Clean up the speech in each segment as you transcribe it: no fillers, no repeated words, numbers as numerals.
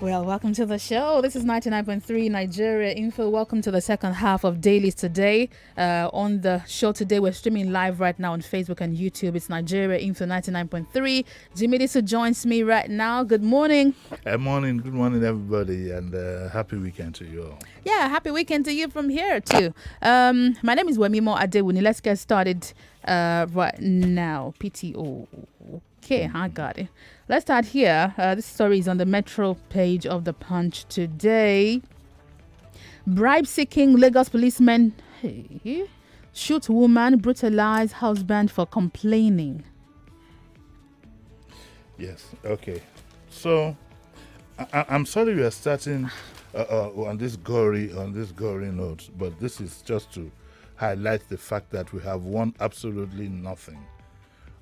Well, welcome to the show. This is 99.3 Nigeria Info. Welcome to the second half of Dailies today. On the show today, we're streaming live right now on Facebook and YouTube. It's Nigeria Info 99.3. Jimi Disu joins me right now. Good morning. Good morning, everybody, and happy weekend to you all. Yeah, happy weekend to you from here too. My name is Wemimo Adewuni. Let's get started right now. PTO. Okay, I got it. Let's start here. This story is on the Metro page of the Punch today. Bribe-seeking Lagos policeman shoot woman, brutalize husband for complaining. Yes. Okay. So, I'm sorry we are starting on this gory note, but this is just to highlight the fact that we have won absolutely nothing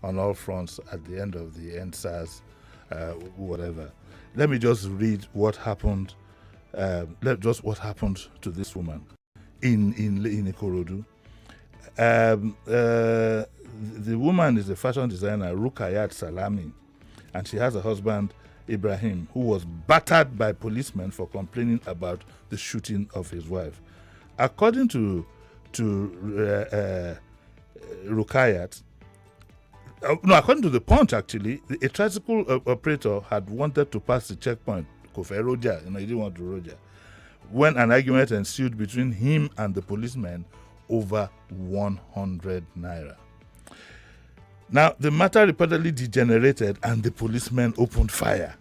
on all fronts at the end of the NSAS, whatever. Let me just read what happened. What happened to this woman in Ikorodu. The woman is a fashion designer, Rukayat Salami, and she has a husband, Ibrahim, who was battered by policemen for complaining about the shooting of his wife. According to Rukayat, according to the Punch, actually, a tricycle operator had wanted to pass the checkpoint, Kofe Roja, he didn't want to Roja, when an argument ensued between him and the policeman over 100 naira. Now, the matter reportedly degenerated and the policeman opened fire.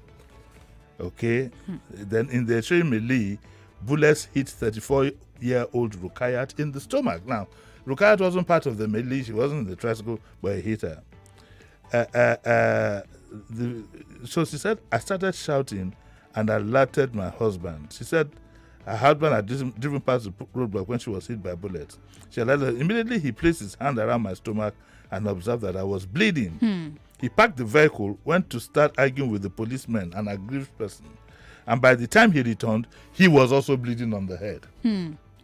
Okay? Then in the ensuing melee, bullets hit 34-year-old Rukayat in the stomach. Now, Rukayat wasn't part of the melee, she wasn't in the tricycle, but he hit her. So she said, I started shouting and alerted my husband. She said her husband had driven past the roadblock when she was hit by bullets. She alerted. Immediately he placed his hand around my stomach and observed that I was bleeding. He parked the vehicle, went to start arguing with the policeman, an aggrieved person. And by the time he returned, he was also bleeding on the head.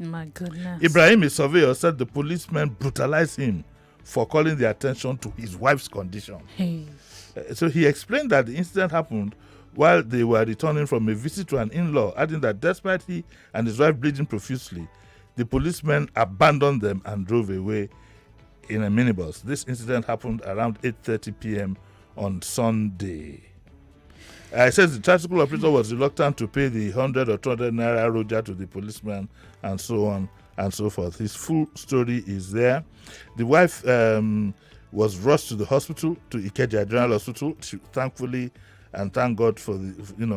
My goodness. Ibrahim, a surveyor, said the policeman brutalized him for calling the attention to his wife's condition. So he explained that the incident happened while they were returning from a visit to an in-law, adding that despite he and his wife bleeding profusely, the policeman abandoned them and drove away in a minibus. This incident happened around 8:30 p.m. on Sunday. It says the tricycle operator was reluctant to pay the 100 or 200 naira roja to the policeman, and so on and so forth. His full story is there. The wife was rushed to the hospital, to Ikeja General Hospital. Thankfully, and thank God for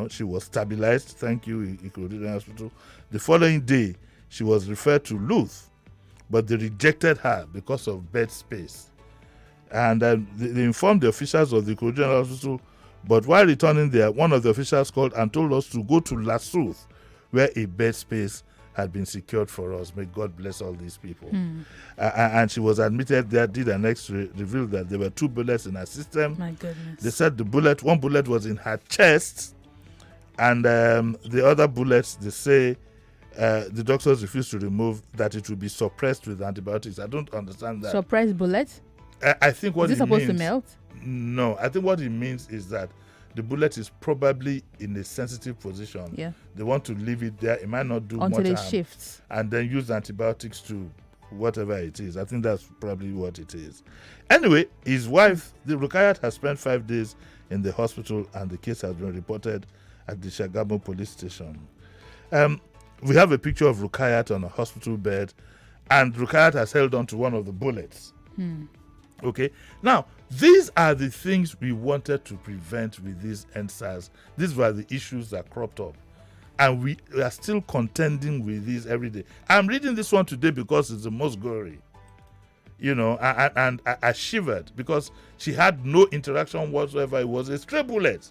she was stabilized. Thank you, Ikeja General Hospital. The following day, she was referred to Luth, but they rejected her because of bed space. And they informed the officials of the Ikeja General Hospital. But while returning there, one of the officials called and told us to go to Lasuth, where a bed space had been secured for us. May God bless all these people. And she was admitted there, did an X-ray, revealed that there were 2 bullets in her system. My goodness. They said one bullet was in her chest, and the other bullets, they say, the doctors refused to remove, that it will be suppressed with antibiotics. I don't understand that. Suppressed bullets? I think what is it supposed to melt? No, I think what it means is that the bullet is probably in a sensitive position. Yeah. They want to leave it there. It might not do until much it harm, shifts. and then use antibiotics to whatever it is. I think that's probably what it is. Anyway, his wife, the Rukayat, has spent 5 days in the hospital, and the case has been reported at the Shagamu police station. We have a picture of Rukayat on a hospital bed, and Rukayat has held on to one of the bullets. Okay, now these are the things we wanted to prevent with these NSAS. These were the issues that cropped up, and we are still contending with these every day. I'm reading this one today because it's the most gory, and I shivered because she had no interaction whatsoever. It was a stray bullet.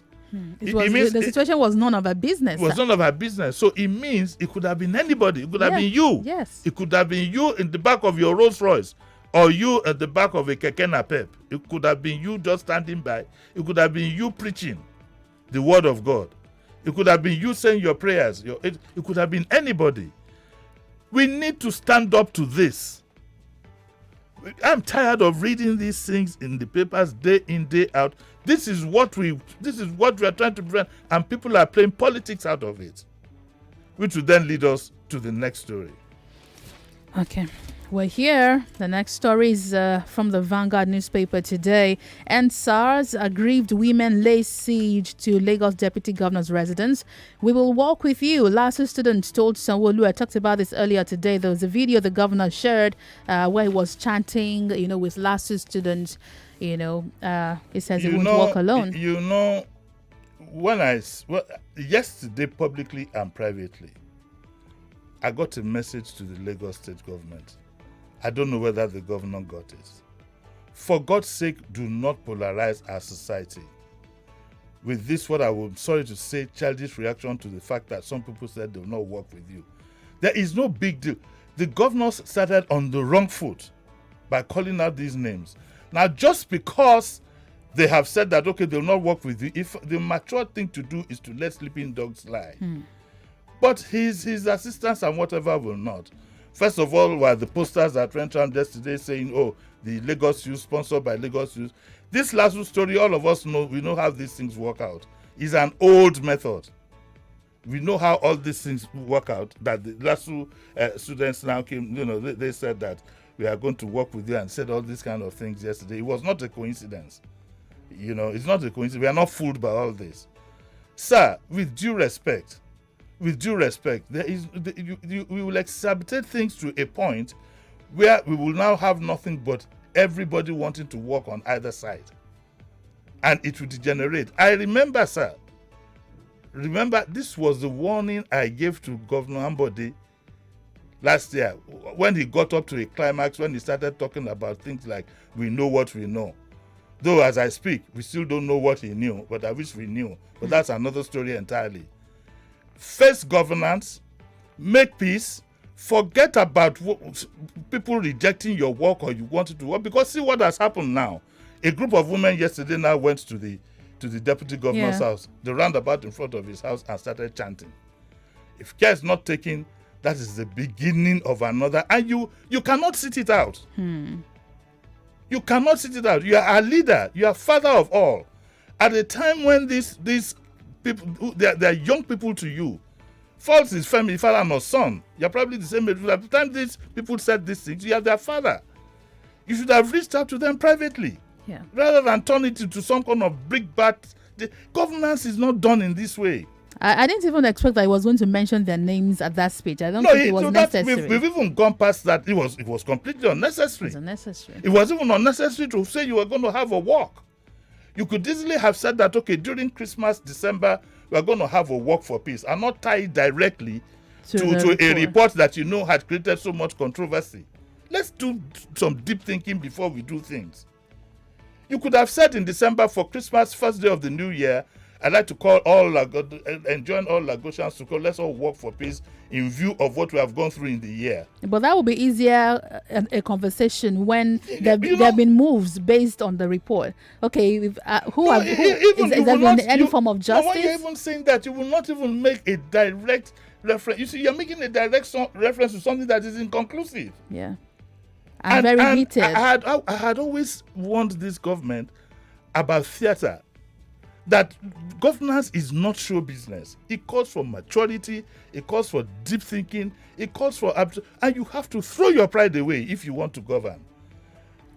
The situation was none of her business. It was none of her business. So it means it could have been anybody. It could have been you. Yes. It could have been you in the back of your Rolls Royce, or you at the back of a Keke Napep. It could have been you just standing by. It could have been you preaching the word of God. It could have been you saying your prayers. It could have been anybody. We need to stand up to this. I'm tired of reading these things in the papers day in, day out. This is what we are trying to prevent, and people are playing politics out of it, which will then lead us to the next story. Okay. We're here. The next story is from the Vanguard newspaper today. And SARS aggrieved women lay siege to Lagos Deputy Governor's residence. We will walk with you. LASU students told Sanwo-Olu. I talked about this earlier today. There was a video the governor shared where he was chanting, with LASU students. He says he won't walk alone. Yesterday, publicly and privately, I got a message to the Lagos state government. I don't know whether the governor got it. For God's sake, do not polarize our society. With this, what I would, sorry to say, childish reaction to the fact that some people said they will not work with you. There is no big deal. The governors started on the wrong foot by calling out these names. Now, just because they have said that, okay, they will not work with you, if the mature thing to do is to let sleeping dogs lie. But his assistants and whatever will not. First of all, were the posters that went around yesterday saying, the Lagos Youth, sponsored by Lagos Youth. This last story, all of us know, we know how these things work out. It's an old method. We know how all these things work out, that the LASU students now came, they said that we are going to work with you and said all these kind of things yesterday. It was not a coincidence. It's not a coincidence. We are not fooled by all this. Sir, with due respect, we will exacerbate things to a point where we will now have nothing but everybody wanting to work on either side. And it will degenerate. I remember, sir, this was the warning I gave to Governor Ambode last year when he got up to a climax, when he started talking about things like, we know what we know. Though as I speak, we still don't know what he knew, but I wish we knew. But that's another story entirely. Face governance, make peace, forget about people rejecting your work or you wanted to work, because see what has happened now. A group of women yesterday now went to the deputy governor's house, the roundabout in front of his house, and started chanting. If care is not taken, that is the beginning of another, and you cannot sit it out. You cannot sit it out. You are a leader. You are father of all. At a time when these people, they are young people to you. Fault is family, father and son. You're probably the same age. At the time these people said these things, you are their father. You should have reached out to them privately. Rather than turn it into some kind of big bat. The governance is not done in this way. I didn't even expect that he was going to mention their names at that speech. I don't think it was necessary. We've even gone past that. It was completely unnecessary. It was unnecessary. It was even unnecessary to say you were going to have a walk. You could easily have said that, okay, during Christmas, December, we're going to have a walk for peace, and not tie it directly to a report that had created so much controversy. Let's do some deep thinking before we do things. You could have said in December, for Christmas, first day of the new year, I'd like to call join all Lagosians to call, let's all work for peace in view of what we have gone through in the year. But that would be easier a conversation when there have been moves based on the report. Okay, is there been any form of justice? When you're even saying that, you will not even make a direct reference. You see, you're making a direct reference to something that is inconclusive. Yeah. And very heated. I had always warned this government about theater, that governance is not show business. It calls for maturity, it calls for deep thinking, it calls for and you have to throw your pride away if you want to govern.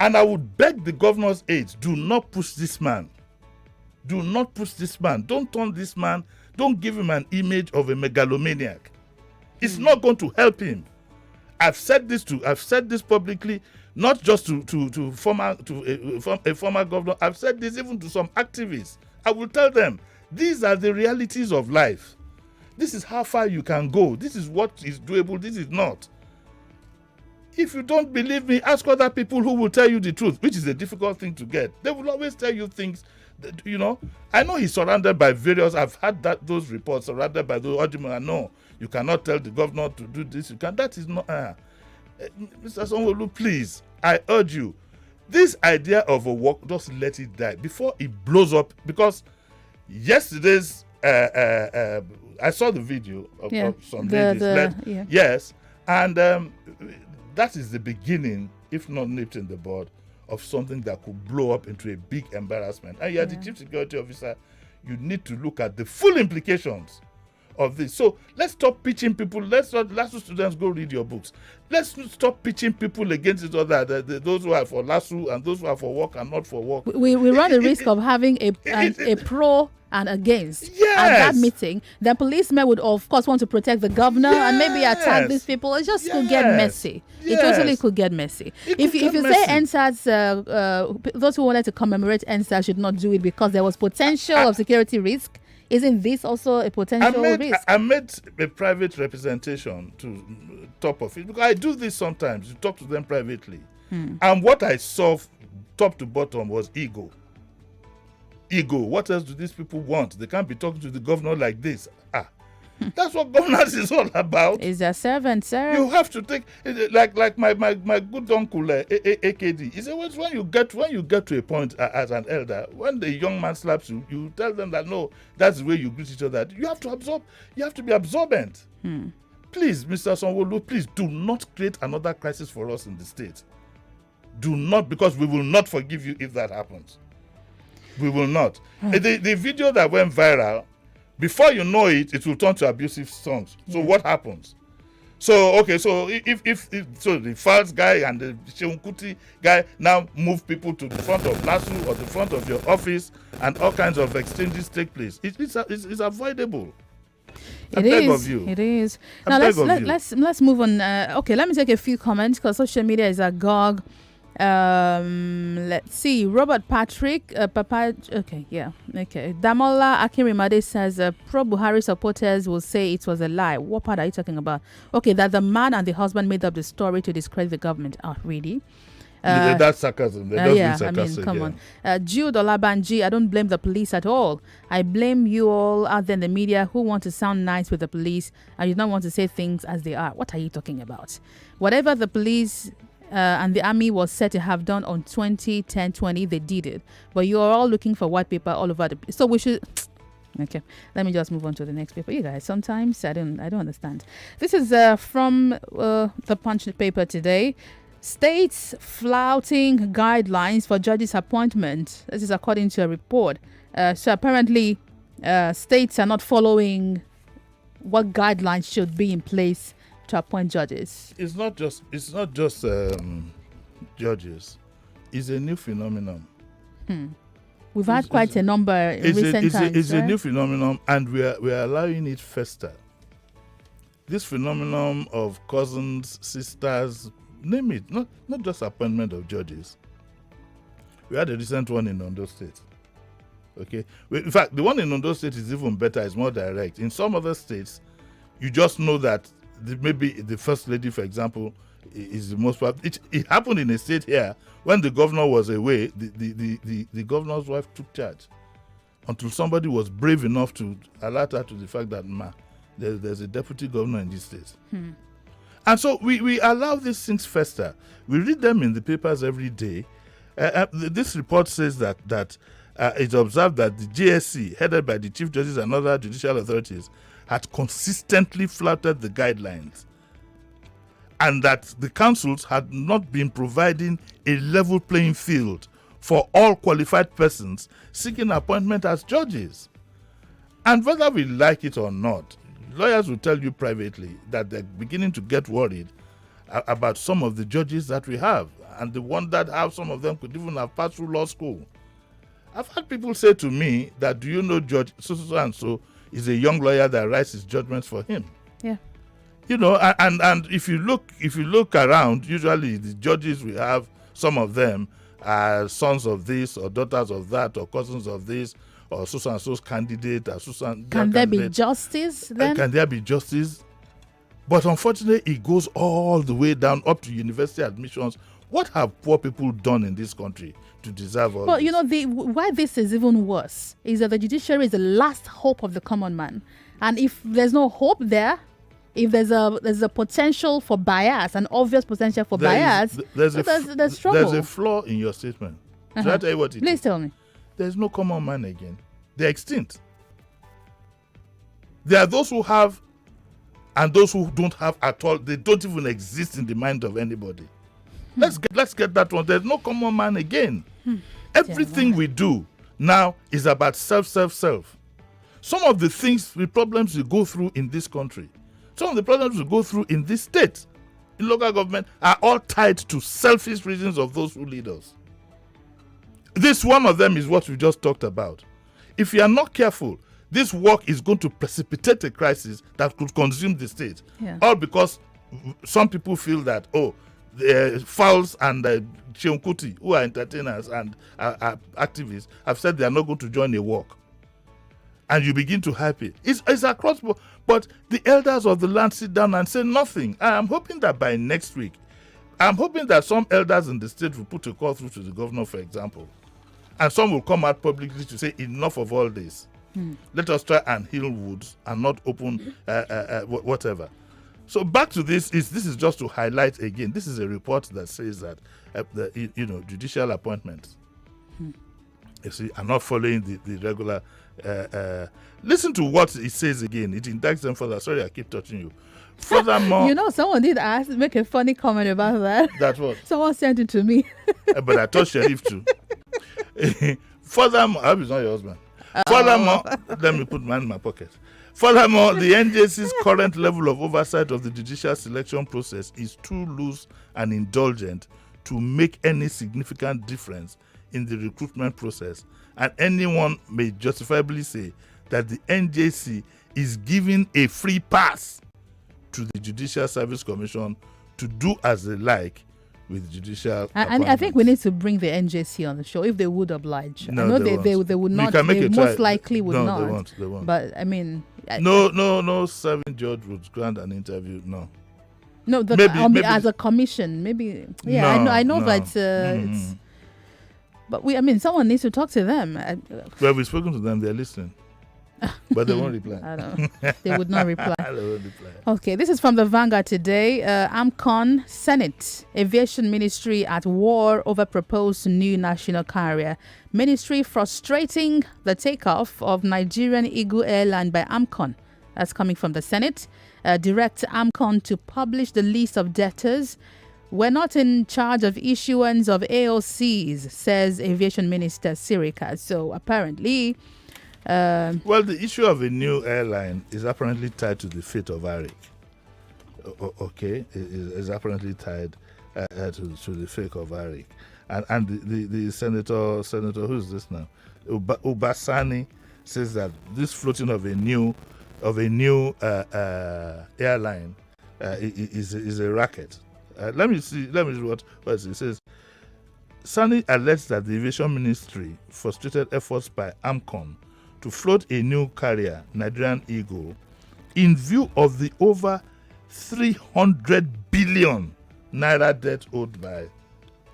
And I would beg the governor's aides, do not push this man. Do not push this man. Don't turn this man, don't give him an image of a megalomaniac. It's not going to help him. I've said this publicly, not just to a former governor. I've said this even to some activists. I will tell them, these are the realities of life. This is how far you can go. This is what is doable. This is not. If you don't believe me, ask other people who will tell you the truth, which is a difficult thing to get. They will always tell you things that, I know he's surrounded by various, I've had those reports, surrounded by those arguments. No, you cannot tell the governor to do this. That is not, Mr. Sanwo-Olu, please, I urge you, this idea of a walk, just let it die before it blows up. Because yesterday's, I saw the video of some ladies. Yes, and that is the beginning if not nipped in the bud, of something that could blow up into a big embarrassment. And you're the chief security officer, you need to look at the full implications of this. So let's stop pitching people. Let's students go read your books. Let's stop pitching people against each other. Those who are for LASU and those who are for work and not for work. We run the risk of having a pro and against at that meeting. The policemen would of course want to protect the governor and maybe attack these people. It just could get messy. It totally could get messy. If you say NSAS, those who wanted to commemorate NSAS should not do it because there was potential of security risk. Isn't this also a potential risk? I made a private representation to top of it because I do this sometimes. You talk to them privately. And what I saw top to bottom was ego. Ego. What else do these people want? They can't be talking to the governor like this. That's what governance is all about. Is a servant, sir. You have to take like my good uncle AKD. He said when you get to a point as an elder, when the young man slaps you, you tell them that no, that's the way you greet each other. You have to absorb. You have to be absorbent. Please, Mr. Sanwo-Olu, please do not create another crisis for us in the state. Do not, because we will not forgive you if that happens. We will not. The video that went viral, before you know it, it will turn to abusive songs. So what happens? So if the false guy and the Seun Kuti guy now move people to the front of LASU or the front of your office, and all kinds of exchanges take place, it's avoidable. It is. Now let's move on. Okay, let me take a few comments because social media is agog. Let's see. Robert Patrick, Damola Akinrimade says pro Buhari supporters will say it was a lie. What part are you talking about? Okay, that the man and the husband made up the story to discredit the government. Really? That's sarcasm. Come on. Jude Olabanji, I don't blame the police at all. I blame you all out there in the media who want to sound nice with the police and you don't want to say things as they are. What are you talking about? Whatever the police and the army was said to have done on 2010-20, they did it. But you are all looking for white paper all over the place. So we should... Okay, let me just move on to the next paper. You guys, sometimes I don't understand. This is from the Punch paper today. States flouting guidelines for judges' appointment. This is according to a report. So apparently, states are not following what guidelines should be in place to appoint judges. It's not just judges. It's a new phenomenon. We've had quite a number in recent times. It's a new phenomenon, and we are allowing it fester. This phenomenon of cousins, sisters, name it, not just appointment of judges. We had a recent one in Ondo State. Okay, in fact, the one in Ondo State is even better. It's more direct. In some other states, you just know that maybe the first lady, for example, is the most popular. It happened in a state here when the governor was away. The governor's wife took charge until somebody was brave enough to alert her to the fact that there's a deputy governor in this state. And so we allow these things fester. We read them in the papers every day. This report says that it's observed that the GSC, headed by the chief judges and other judicial authorities, had consistently flouted the guidelines, and that the councils had not been providing a level playing field for all qualified persons seeking appointment as judges. And whether we like it or not, lawyers will tell you privately that they're beginning to get worried about some of the judges that we have, and they wondered how some of them could even have passed through law school. I've had people say to me that, do you know Judge so is a young lawyer that writes his judgments for him? Yeah. And if you look around, usually the judges we have, some of them are sons of this or daughters of that or cousins of this or so and so's candidate or Can there be justice then? Can there be justice? But unfortunately, it goes all the way down up to university admissions. What have poor people done in this country to deserve all this? Why this is even worse is that the judiciary is the last hope of the common man. And if there's no hope there, if there's a potential for bias, an obvious potential for bias, there's trouble. There's a flaw in your statement. Should I tell you what it is? Please tell me. There's no common man again. They're extinct. There are those who have and those who don't have at all. They don't even exist in the mind of anybody. Let's get that one. There's no common man again. Everything we do now is about self. Some of the problems we go through in this country, some of the problems we go through in this state, in local government, are all tied to selfish reasons of those who lead us. This one of them is what we just talked about. If you are not careful, this work is going to precipitate a crisis that could consume the state. All because some people feel that, the Fowles and Chiunkuti, who are entertainers and are activists, have said they are not going to join a walk. And you begin to hype it. It's across board. But the elders of the land sit down and say nothing. I'm hoping that by next week, I'm hoping that some elders in the state will put a call through to the governor, for example. And some will come out publicly to say, enough of all this. Let us try and heal wounds and not open whatever. So back to this is just to highlight again. This is a report that says that judicial appointments, you see, are not following the regular. Listen to what it says again. It indicts them further. Sorry, I keep touching you. Furthermore, someone did make a funny comment about that. That's what someone sent it to me. But I told Sheriff too. Furthermore, I hope it's not your husband. Furthermore, let me put mine in my pocket. Furthermore, the NJC's current level of oversight of the judicial selection process is too loose and indulgent to make any significant difference in the recruitment process, and anyone may justifiably say that the NJC is giving a free pass to the Judicial Service Commission to do as they like with judicial and I think we need to bring the NJC on the show if they would oblige. No, I know they would not. They most likely would not. They won't. But I mean, no serving judge would grant an interview. No, maybe as a commission, maybe. Yeah, I know that it's. But someone needs to talk to them. Well, we've spoken to them; they're listening. But they won't reply. I don't. They would not reply. They won't reply. Okay, this is from the Vanguard today. AMCON Senate Aviation Ministry at war over proposed new national carrier. Ministry frustrating the takeoff of Nigerian Eagle airline by AMCON. That's coming from the Senate. Direct AMCON to publish the list of debtors. We're not in charge of issuance of AOCs, says Aviation Minister Sirika. So apparently. Well, the issue of a new airline is apparently tied to the fate of Arik. Okay, is apparently tied to the fate of Arik, and the senator who's this now? Ubasani says that this floating of a new airline is a racket. Let me see what it says. Sani alleged that the Aviation Ministry frustrated efforts by AMCON to float a new carrier, Nigerian Eagle, in view of the over 300 billion naira debt owed by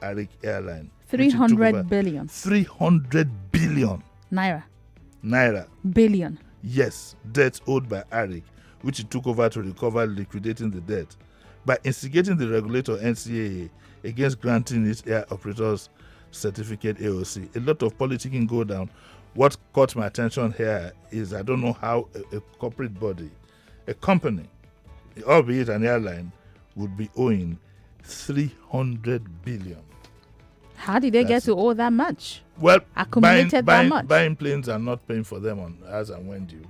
Arik Airline. 300 billion. 300 billion. Naira. Billion. Yes, debt owed by Arik, which it took over to recover liquidating the debt by instigating the regulator NCAA against granting its air operators certificate AOC. A lot of politicking go down. What caught my attention here is I don't know how a corporate body, a company, albeit an airline, would be owing 300 billion. How did they get to owe that much? Well, accumulated that much. Buying planes and not paying for them on as and when due.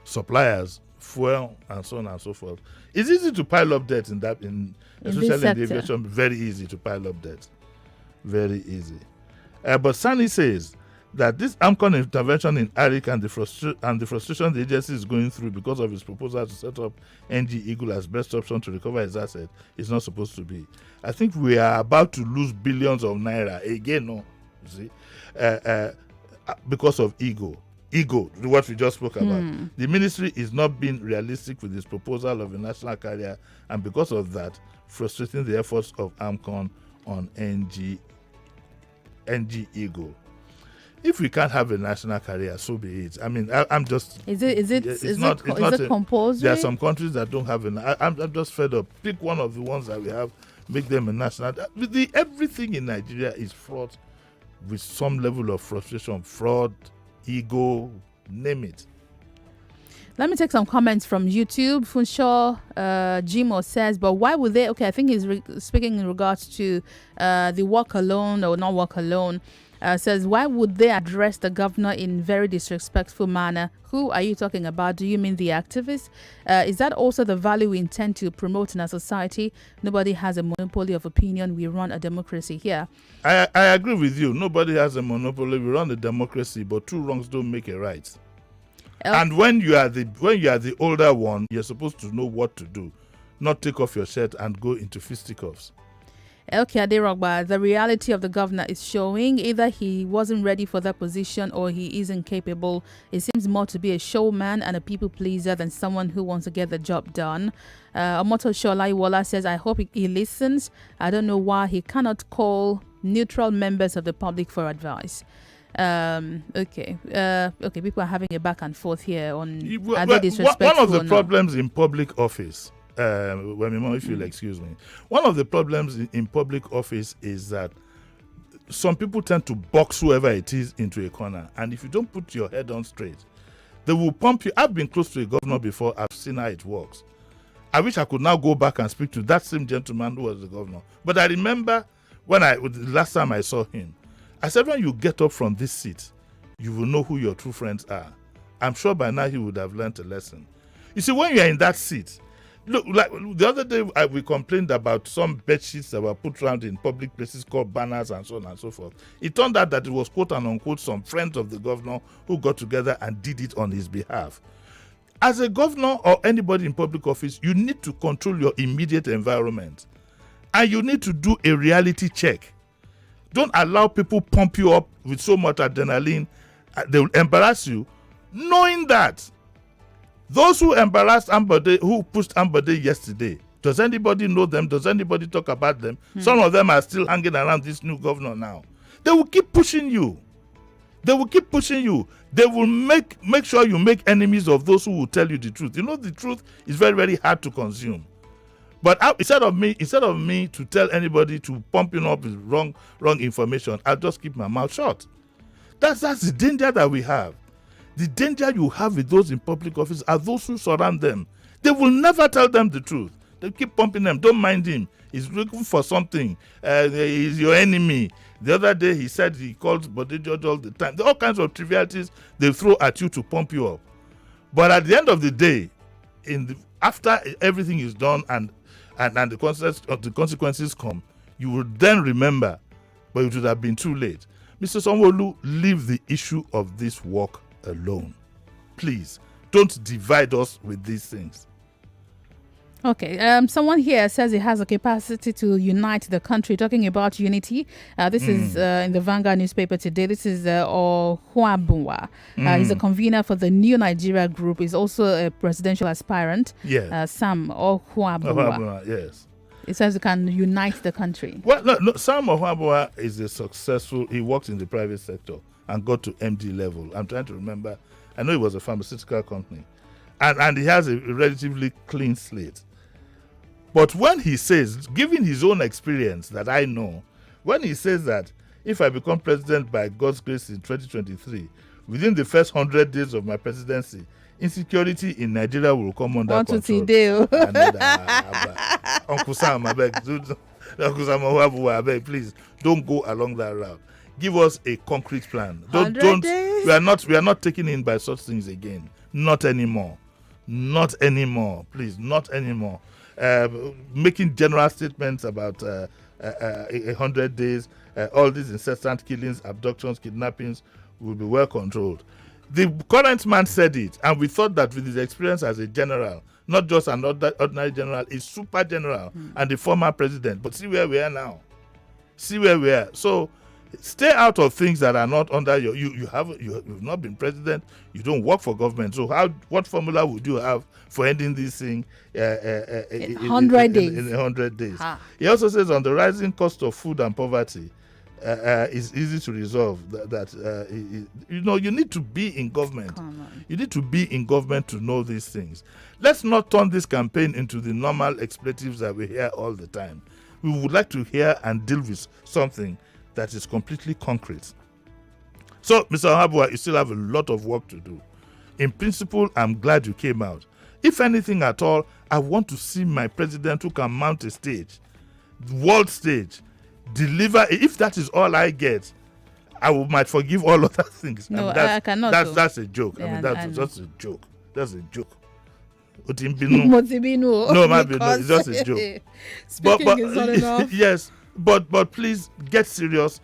Suppliers, fuel, and so on and so forth. It's easy to pile up debt especially in the aviation. Very easy to pile up debt. Very easy. But Sani says that this AMCON intervention in Arik and the frustration the agency is going through because of its proposal to set up NG Eagle as best option to recover its asset is not supposed to be. I think we are about to lose billions of naira again, you see, because of ego, what we just spoke about. The ministry is not being realistic with its proposal of a national carrier, and because of that, frustrating the efforts of AMCON on NG Eagle. If we can't have a national carrier, so be it. I mean, I'm just. Is it compulsory? There are some countries that don't have I'm just fed up. Pick one of the ones that we have, make them a national. Everything in Nigeria is fraught with some level of frustration, fraud, ego, name it. Let me take some comments from YouTube. Funshaw Jimo says, but why would they? Okay, I think he's speaking in regards to the walk alone or not walk alone. Says, why would they address the governor in very disrespectful manner? Who are you talking about? Do you mean the activists? Is that also the value we intend to promote in our society? Nobody has a monopoly of opinion. We run a democracy here. I agree with you. Nobody has a monopoly. We run a democracy, but two wrongs don't make a right. And when you are the older one, you're supposed to know what to do, not take off your shirt and go into fisticuffs. Okay, Aderogba, the reality of the governor is showing. Either he wasn't ready for that position or he isn't capable. It seems more to be a showman and a people pleaser than someone who wants to get the job done. Omoto Sholaiwola says, I hope he listens. I don't know why he cannot call neutral members of the public for advice. Okay, people are having a back and forth here on are they disrespectful. One of the problems in public office, Wemimo, if you'll excuse me, one of the problems in public office is that some people tend to box whoever it is into a corner, and if you don't put your head on straight, they will pump you. I've been close to a governor before. I've seen how it works. I wish I could now go back and speak to that same gentleman who was the governor. But I remember the last time I saw him, I said, when you get up from this seat, you will know who your true friends are. I'm sure by now he would have learned a lesson. You see, when you are in that seat, look, like the other day we complained about some bed sheets that were put around in public places called banners and so on and so forth. It turned out that it was quote and unquote some friends of the governor who got together and did it on his behalf. As a governor or anybody in public office, you need to control your immediate environment. And you need to do a reality check. Don't allow people pump you up with so much adrenaline. They will embarrass you. Knowing that those who embarrassed Ambode, who pushed Ambode yesterday, does anybody know them? Does anybody talk about them? Some of them are still hanging around this new governor now. They will keep pushing you. They will keep pushing you. They will make sure you make enemies of those who will tell you the truth. You know, the truth is very, very hard to consume. But instead of me to tell anybody to pump you up with wrong information, I'll just keep my mouth shut. That's the danger that we have. The danger you have with those in public office are those who surround them. They will never tell them the truth. They keep pumping them. Don't mind him. He's looking for something. He's your enemy. The other day he said he called Bode George all the time. There are all kinds of trivialities they throw at you to pump you up. But at the end of the day, after everything is done and the consequences come, you will then remember, but it would have been too late. Mr. Sanwo-Olu, leave the issue of this work alone. Please, don't divide us with these things. Okay, someone here says it has a capacity to unite the country. Talking about unity, this is in the Vanguard newspaper today. This is Ohuabunwa. He's a convener for the New Nigeria Group. He's also a presidential aspirant. Yes. Sam Ohuabunwa. Yes. It says it can unite the country. Well, no, Sam Ohuabunwa is he worked in the private sector and got to MD level. I'm trying to remember. I know it was a pharmaceutical company. And he has a relatively clean slate. But when he says, given his own experience that I know, when he says that if I become president by God's grace in 2023, within the first 100 days of my presidency, insecurity in Nigeria will come under control. Uncle Sam, I beg, please don't go along that route. Give us a concrete plan. Don't. We are not taken in by such things again. Not anymore. Not anymore. Please, not anymore. Making general statements about 100 days, all these incessant killings, abductions, kidnappings will be well controlled. The current man said it, and we thought that with his experience as a general, not just an ordinary general, a super general and the former president. But see where we are now. See where we are. So stay out of things that are not under your. You've not been president. You don't work for government. So what formula would you have for ending this thing in 100 days? In 100 days. He also says on the rising cost of food and poverty, is easy to resolve. You need to be in government. You need to be in government to know these things. Let's not turn this campaign into the normal expletives that we hear all the time. We would like to hear and deal with something that is completely concrete. So, Mr. Ohuabunwa, you still have a lot of work to do. In principle, I'm glad you came out. If anything at all, I want to see my president who can mount a stage, world stage, deliver. If that is all I get, might forgive all other things. No, I cannot. That's a joke. Yeah, That's just a joke. That's a joke. No, it's just a joke. Speaking is not enough. Yes, but please get serious.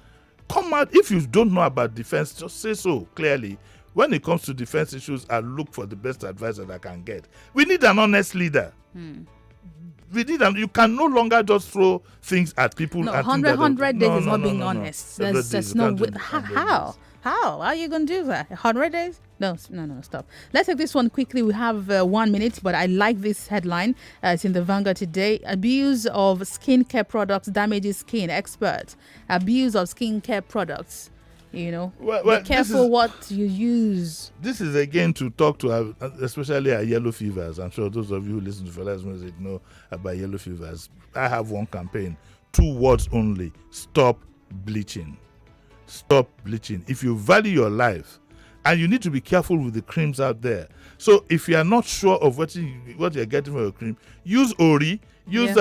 Come out. If you don't know about defense, just say so clearly. When it comes to defense issues, I look for the best advice that I can get. We need an honest leader. You can no longer just throw things at people. No, 100 days is not being honest. There's no way. How? How are you going to do that? 100 days? No, stop. Let's take this one quickly. We have 1 minute, but I like this headline. It's in the Vanguard today. Abuse of skincare products damages skin. Experts. Abuse of skincare products. Be careful what you use. This is again to talk to especially our yellow fevers. I'm sure those of you who listen to Fela's music know about yellow fevers. I have one campaign, 2 words only: stop bleaching. Stop bleaching. If you value your life, and you need to be careful with the creams out there. So if you are not sure of what you're getting for your cream, use Ori. Use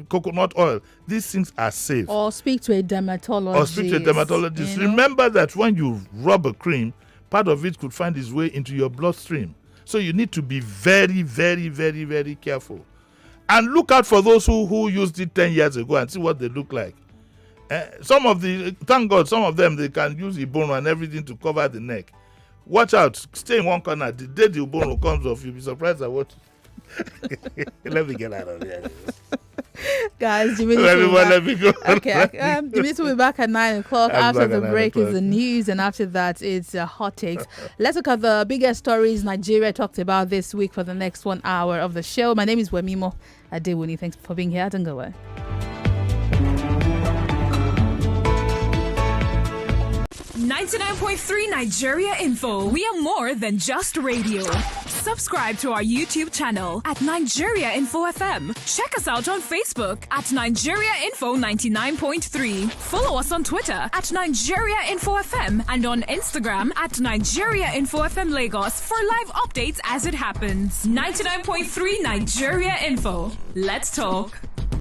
coconut oil. These things are safe. Or speak to a dermatologist. Remember that when you rub a cream, part of it could find its way into your bloodstream. So you need to be very, very, very, very careful. And look out for those who used it 10 years ago and see what they look like. Thank God, some of them, they can use Ibono and everything to cover the neck. Watch out. Stay in one corner. The day the Ibono comes off, you'll be surprised at what. Let me get out of here. Guys, Jimi, let me go. Okay, Jimi will be back at 9 o'clock. After the break is the news, and after that it's hot takes. Let's look at the biggest stories Nigeria talked about this week for the next 1 hour of the show. My name is Wemimo Adewuni. Thanks for being here. Don't go away. .3 Nigeria Info. We are more than just radio. Subscribe to our YouTube channel at Nigeria Info FM. Check us out on Facebook at Nigeria Info 99.3. Follow us on Twitter at Nigeria Info FM and on Instagram at Nigeria Info FM Lagos for live updates as it happens. 99.3 Nigeria Info. Let's talk.